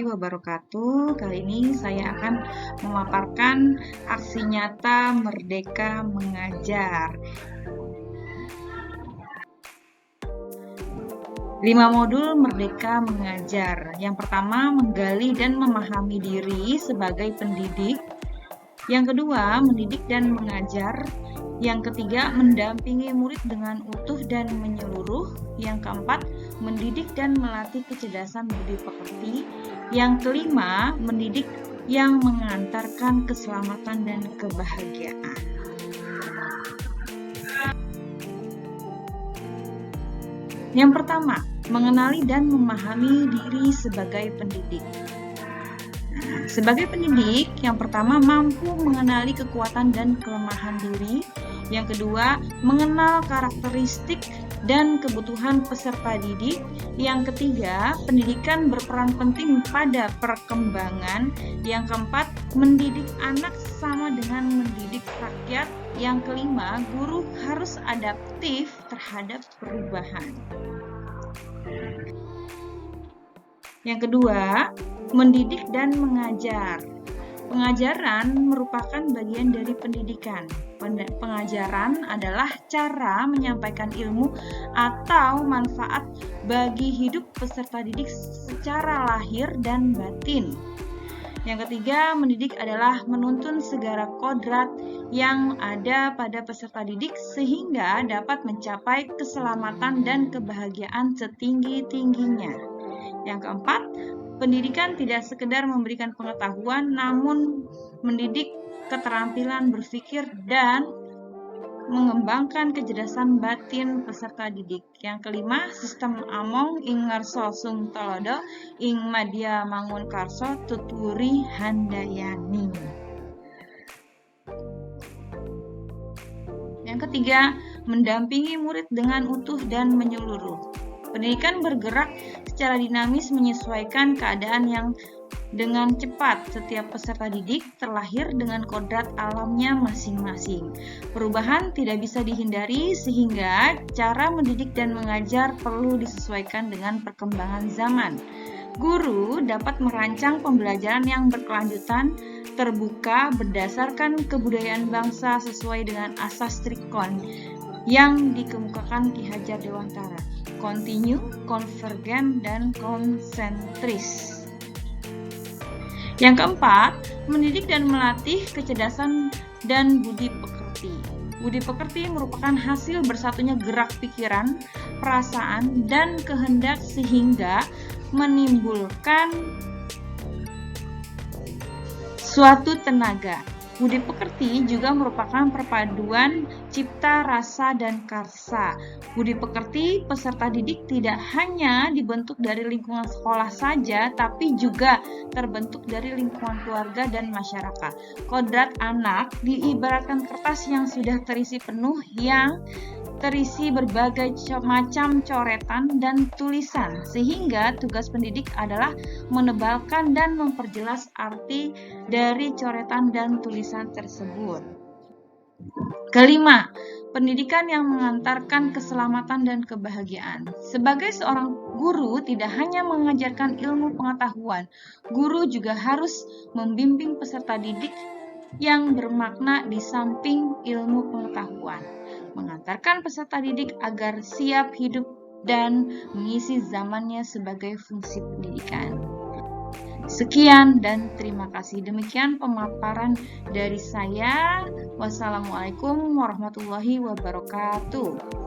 warahmatullahi wabarakatuh. Kali ini saya akan memaparkan aksi nyata Merdeka Mengajar. 5 modul Merdeka Mengajar. Yang pertama, menggali dan memahami diri sebagai pendidik. Yang kedua, mendidik dan mengajar. Yang ketiga, mendampingi murid dengan utuh dan menyeluruh. Yang keempat, mendidik dan melatih kecerdasan budi pekerti. Yang kelima, mendidik yang mengantarkan keselamatan dan kebahagiaan. Yang pertama, mengenali dan memahami diri sebagai pendidik. Sebagai pendidik, yang pertama mampu mengenali kekuatan dan kelemahan diri. Yang kedua, mengenal karakteristik dan kebutuhan peserta didik. Yang ketiga, pendidikan berperan penting pada perkembangan. Yang keempat, mendidik anak sama dengan mendidik rakyat. Yang kelima, guru harus adaptif terhadap perubahan. Yang kedua, mendidik dan mengajar. Pengajaran merupakan bagian dari pendidikan. Pengajaran adalah cara menyampaikan ilmu atau manfaat bagi hidup peserta didik secara lahir dan batin. Yang ketiga, mendidik adalah menuntun segala kodrat yang ada pada peserta didik sehingga dapat mencapai keselamatan dan kebahagiaan setinggi-tingginya. Yang keempat, pendidikan tidak sekedar memberikan pengetahuan, namun mendidik keterampilan berpikir dan mengembangkan kecerdasan batin peserta didik. Yang kelima, sistem among ing ngarsa sung tolodo ing madya mangun karso tuturi handayani. Yang ketiga, mendampingi murid dengan utuh dan menyeluruh. Pendidikan bergerak secara dinamis menyesuaikan keadaan yang dengan cepat. Setiap peserta didik terlahir dengan kodrat alamnya masing-masing. Perubahan tidak bisa dihindari sehingga cara mendidik dan mengajar perlu disesuaikan dengan perkembangan zaman. Guru dapat merancang pembelajaran yang berkelanjutan, terbuka, berdasarkan kebudayaan bangsa sesuai dengan asas Trikon yang dikemukakan Ki Hajar Dewantara. Kontinu, konvergen, dan konsentris. Yang keempat, mendidik dan melatih kecerdasan dan budi pekerti. Budi pekerti merupakan hasil bersatunya gerak pikiran, perasaan, dan kehendak sehingga menimbulkan suatu tenaga. Budi pekerti juga merupakan perpaduan cipta, rasa, dan karsa. Budi pekerti peserta didik tidak hanya dibentuk dari lingkungan sekolah saja, tapi juga terbentuk dari lingkungan keluarga dan masyarakat. Kodrat anak diibaratkan kertas yang sudah terisi penuh, yang terisi berbagai macam coretan dan tulisan, sehingga tugas pendidik adalah menebalkan dan memperjelas arti dari coretan dan tulisan tersebut. Kelima, pendidikan yang mengantarkan keselamatan dan kebahagiaan. Sebagai seorang guru tidak hanya mengajarkan ilmu pengetahuan, guru juga harus membimbing peserta didik yang bermakna di samping ilmu pengetahuan, mengantarkan peserta didik agar siap hidup dan mengisi zamannya sebagai fungsi pendidikan. Sekian dan terima kasih. Demikian pemaparan dari saya. Wassalamualaikum warahmatullahi wabarakatuh.